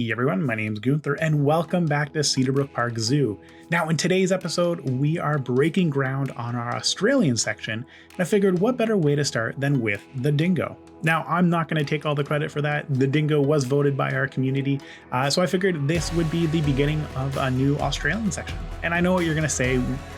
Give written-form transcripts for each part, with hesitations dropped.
Hey everyone, my name is Gunther and welcome back to Cedarbrook Park Zoo. Now in today's episode, we are breaking ground on our Australian section, and I figured what better way to start than with the dingo. Now I'm not going to take all the credit for that. The dingo was voted by our community, so I figured this would be the beginning of a new Australian section. And I know what you're going to say,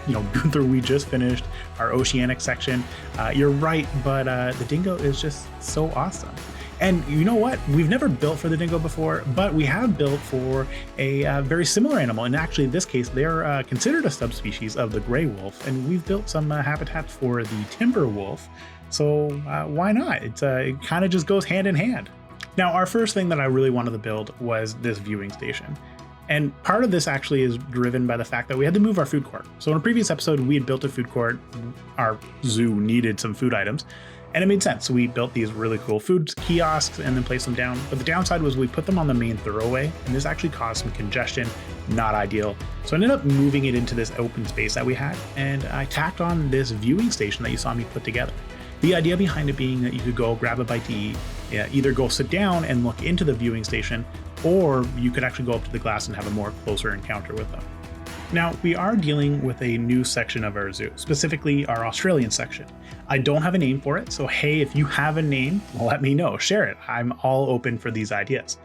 Gunther, we just finished our oceanic section. You're right, but the dingo is just so awesome. And you know what? We've never built for the dingo before, but we have built for a very similar animal. And actually, in this case, they're considered a subspecies of the gray wolf. And we've built some habitats for the timber wolf. So why not? It kind of just goes hand in hand. Now, our first thing that I really wanted to build was this viewing station. And part of this actually is driven by the fact that we had to move our food court. So in a previous episode, we had built a food court. Our zoo needed some food items. And it made sense. So we built these really cool food kiosks and then placed them down. But the downside was we put them on the main thoroughway, and this actually caused some congestion, not ideal. So I ended up moving it into this open space that we had, and I tacked on this viewing station that you saw me put together. The idea behind it being that you could go grab a bite to eat, either go sit down and look into the viewing station, or you could actually go up to the glass and have a more closer encounter with them. Now, we are dealing with a new section of our zoo, specifically our Australian section. I don't have a name for it, so hey, if you have a name, let me know, share it. I'm all open for these ideas.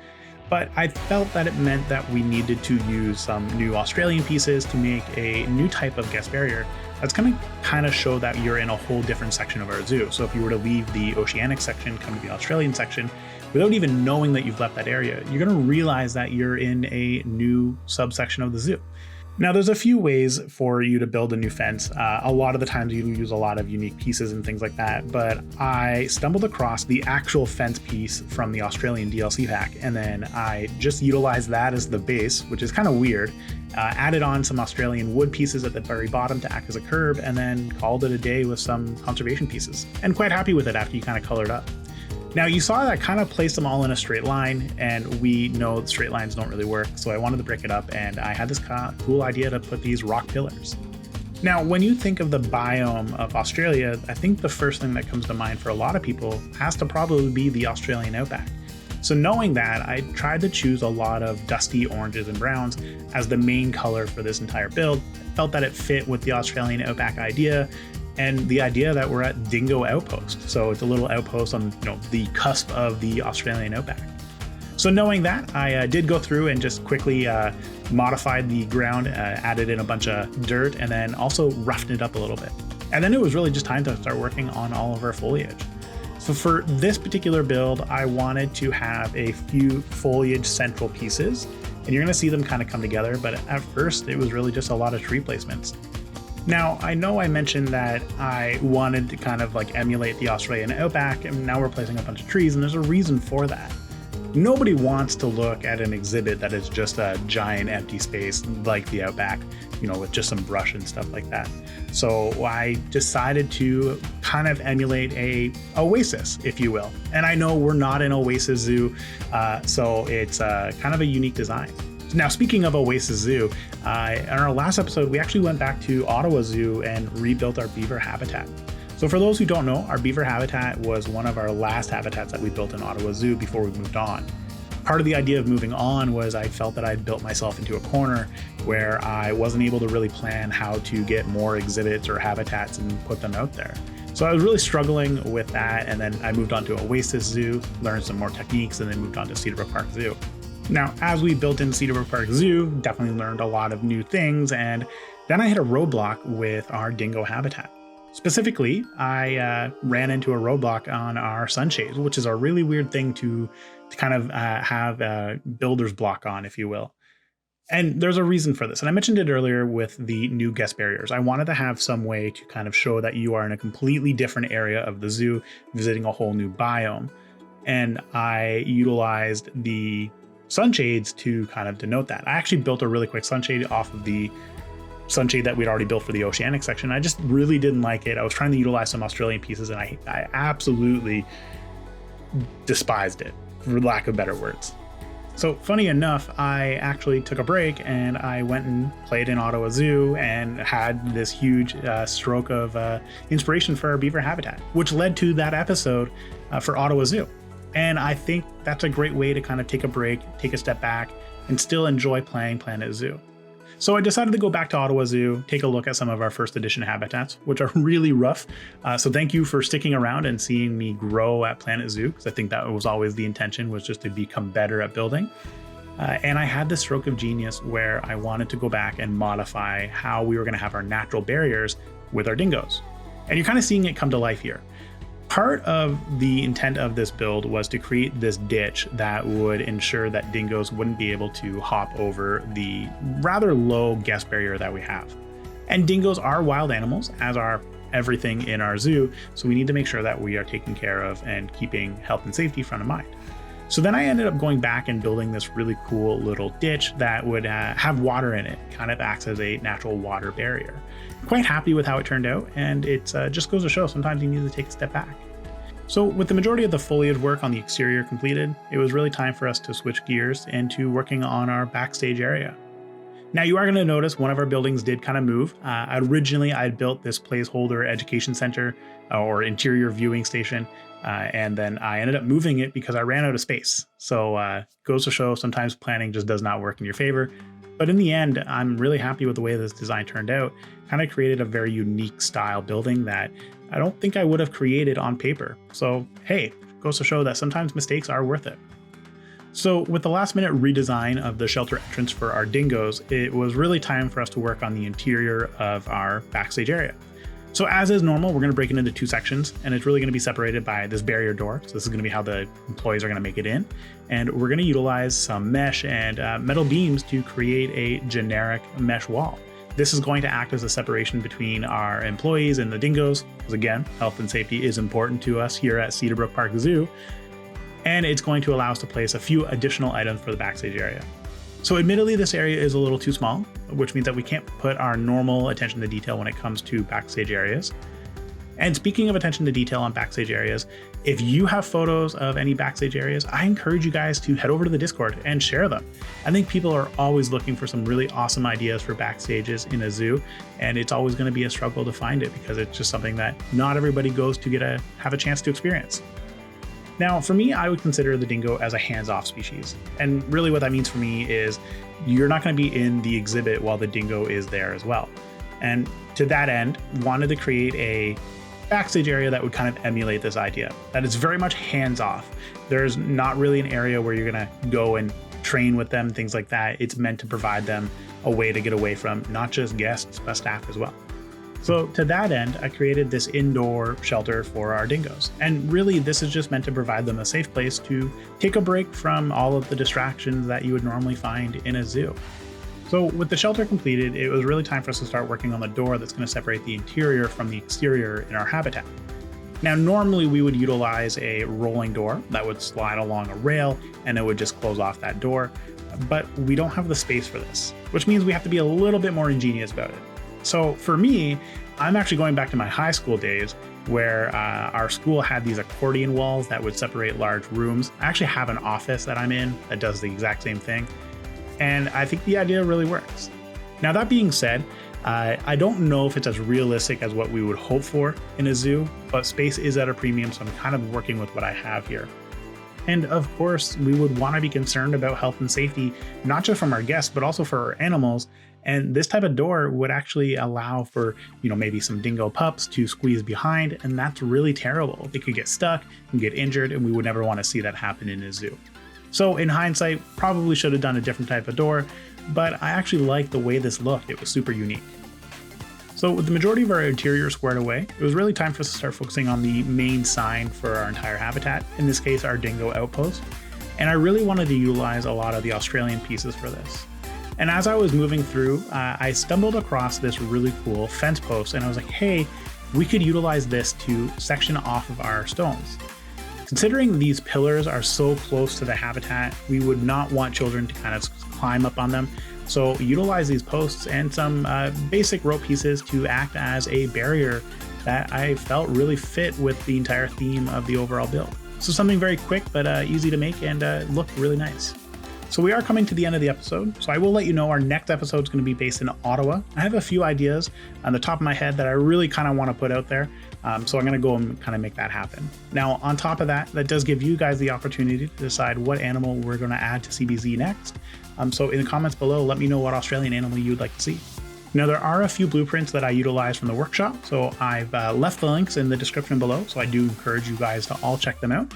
But I felt that it meant that we needed to use some new Australian pieces to make a new type of guest barrier that's going to kind of show that you're in a whole different section of our zoo. So if you were to leave the oceanic section, come to the Australian section, without even knowing that you've left that area, you're going to realize that you're in a new subsection of the zoo. Now, there's a few ways for you to build a new fence. A lot of the times you use a lot of unique pieces and things like that, but I stumbled across the actual fence piece from the Australian DLC pack, and then I just utilized that as the base, which is kind of weird. Added on some Australian wood pieces at the very bottom to act as a curb, and then called it a day with some conservation pieces. And quite happy with it after you kind of colored up. Now you saw that I kind of placed them all in a straight line, and we know straight lines don't really work, so I wanted to break it up, and I had this cool idea to put these rock pillars. Now, when you think of the biome of Australia, I think the first thing that comes to mind for a lot of people has to probably be the Australian outback. So knowing that, I tried to choose a lot of dusty oranges and browns as the main color for this entire build. I felt that it fit with the Australian outback idea, and the idea that we're at Dingo Outpost. So it's a little outpost on the cusp of the Australian outback. So knowing that, I did go through and just quickly modified the ground, added in a bunch of dirt, and then also roughened it up a little bit. And then it was really just time to start working on all of our foliage. So for this particular build, I wanted to have a few foliage central pieces, and you're gonna see them kind of come together, but at first it was really just a lot of tree placements. Now, I know I mentioned that I wanted to kind of emulate the Australian outback, and now we're placing a bunch of trees, and there's a reason for that. Nobody wants to look at an exhibit that is just a giant empty space like the outback, with just some brush and stuff like that. So I decided to kind of emulate a oasis, if you will. And I know we're not an oasis zoo, so it's kind of a unique design. Now, speaking of Oasis Zoo, in our last episode, we actually went back to Ottawa Zoo and rebuilt our beaver habitat. So for those who don't know, our beaver habitat was one of our last habitats that we built in Ottawa Zoo before we moved on. Part of the idea of moving on was I felt that I'd built myself into a corner where I wasn't able to really plan how to get more exhibits or habitats and put them out there. So I was really struggling with that, and then I moved on to Oasis Zoo, learned some more techniques, and then moved on to Cedarbrook Park Zoo. Now, as we built in Cedarbrook Park Zoo, definitely learned a lot of new things, and then I hit a roadblock with our dingo habitat. Specifically, I ran into a roadblock on our sunshades, which is a really weird thing to kind of have a builder's block on, if you will. And there's a reason for this, and I mentioned it earlier with the new guest barriers. I wanted to have some way to kind of show that you are in a completely different area of the zoo, visiting a whole new biome. And I utilized the sunshades to kind of denote that. I actually built a really quick sunshade off of the sunshade that we'd already built for the oceanic section. I just really didn't like it. I was trying to utilize some Australian pieces, and I absolutely despised it, for lack of better words. So funny enough, I actually took a break and I went and played in Ottawa Zoo and had this huge stroke of inspiration for our beaver habitat, which led to that episode for Ottawa Zoo. And I think that's a great way to kind of take a break, take a step back, and still enjoy playing Planet Zoo. So I decided to go back to Ottawa Zoo, take a look at some of our first edition habitats, which are really rough. So thank you for sticking around and seeing me grow at Planet Zoo, because I think that was always the intention, was just to become better at building. And I had this stroke of genius where I wanted to go back and modify how we were going to have our natural barriers with our dingoes. And you're kind of seeing it come to life here. Part of the intent of this build was to create this ditch that would ensure that dingoes wouldn't be able to hop over the rather low guest barrier that we have. And dingoes are wild animals, as are everything in our zoo, so we need to make sure that we are taking care of and keeping health and safety front of mind. So then I ended up going back and building this really cool little ditch that would have water in it, kind of acts as a natural water barrier. I'm quite happy with how it turned out, and it just goes to show sometimes you need to take a step back. So with the majority of the foliage work on the exterior completed, it was really time for us to switch gears into working on our backstage area. Now you are going to notice one of our buildings did kind of move. Originally I had built this placeholder education center or interior viewing station, and then I ended up moving it because I ran out of space. So goes to show sometimes planning just does not work in your favor. But in the end, I'm really happy with the way this design turned out. Kind of created a very unique style building that I don't think I would have created on paper. So hey, goes to show that sometimes mistakes are worth it. So with the last minute redesign of the shelter entrance for our dingoes, it was really time for us to work on the interior of our backstage area. So as is normal, we're going to break it into two sections, and it's really going to be separated by this barrier door. So this is going to be how the employees are going to make it in. And we're going to utilize some mesh and metal beams to create a generic mesh wall. This is going to act as a separation between our employees and the dingoes, because again, health and safety is important to us here at Cedarbrook Park Zoo. And it's going to allow us to place a few additional items for the backstage area. So admittedly, this area is a little too small, which means that we can't put our normal attention to detail when it comes to backstage areas. And speaking of attention to detail on backstage areas, if you have photos of any backstage areas, I encourage you guys to head over to the Discord and share them. I think people are always looking for some really awesome ideas for backstages in a zoo, and it's always going to be a struggle to find it because it's just something that not everybody goes to have a chance to experience. Now, for me, I would consider the dingo as a hands-off species. And really what that means for me is you're not going to be in the exhibit while the dingo is there as well. And to that end, wanted to create a backstage area that would kind of emulate this idea, that it's very much hands-off. There's not really an area where you're going to go and train with them, things like that. It's meant to provide them a way to get away from not just guests, but staff as well. So to that end, I created this indoor shelter for our dingoes. And really, this is just meant to provide them a safe place to take a break from all of the distractions that you would normally find in a zoo. So with the shelter completed, it was really time for us to start working on the door that's going to separate the interior from the exterior in our habitat. Now, normally we would utilize a rolling door that would slide along a rail and it would just close off that door, but we don't have the space for this, which means we have to be a little bit more ingenious about it. So for me, I'm actually going back to my high school days where our school had these accordion walls that would separate large rooms. I actually have an office that I'm in that does the exact same thing. And I think the idea really works. Now, that being said, I don't know if it's as realistic as what we would hope for in a zoo, but space is at a premium, so I'm kind of working with what I have here. And of course, we would want to be concerned about health and safety, not just from our guests, but also for our animals. And this type of door would actually allow for, maybe some dingo pups to squeeze behind, and that's really terrible. They could get stuck and get injured, and we would never want to see that happen in a zoo. So in hindsight, probably should have done a different type of door, but I actually liked the way this looked. It was super unique. So with the majority of our interior squared away, it was really time for us to start focusing on the main sign for our entire habitat, in this case, our Dingo Outpost. And I really wanted to utilize a lot of the Australian pieces for this. And as I was moving through, I stumbled across this really cool fence post, and I was like, hey, we could utilize this to section off of our stones. Considering these pillars are so close to the habitat, we would not want children to kind of climb up on them. So utilize these posts and some basic rope pieces to act as a barrier that I felt really fit with the entire theme of the overall build. So something very quick, but easy to make and looked really nice. So we are coming to the end of the episode, so I will let you know our next episode is going to be based in Ottawa. I have a few ideas on the top of my head that I really kind of want to put out there, so I'm going to go and kind of make that happen. Now, on top of that, that does give you guys the opportunity to decide what animal we're going to add to CBZ next. So in the comments below, let me know what Australian animal you'd like to see. Now, there are a few blueprints that I utilize from the workshop, so I've left the links in the description below, so I do encourage you guys to all check them out,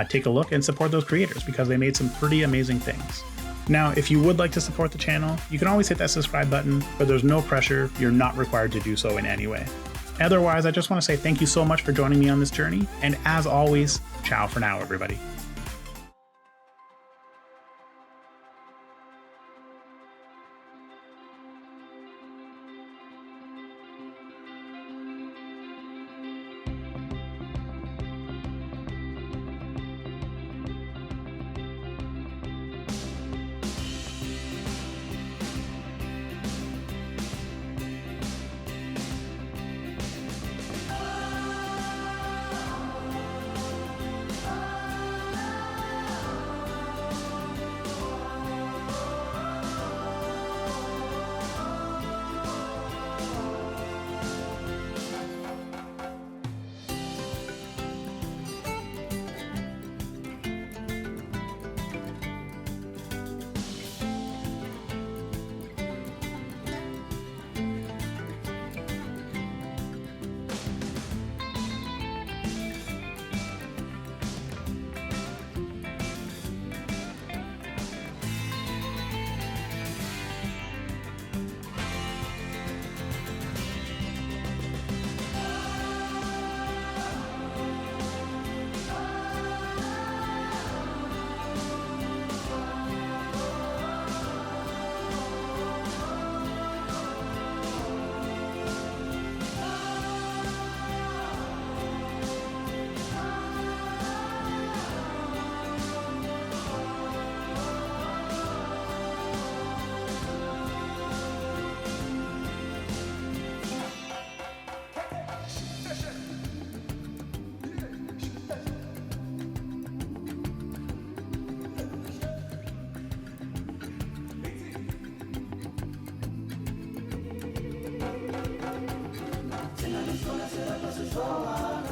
take a look, and support those creators because they made some pretty amazing things. Now, if you would like to support the channel, you can always hit that subscribe button, but there's no pressure. You're not required to do so in any way. Otherwise, I just want to say thank you so much for joining me on this journey, and as always, ciao for now, everybody. Serene.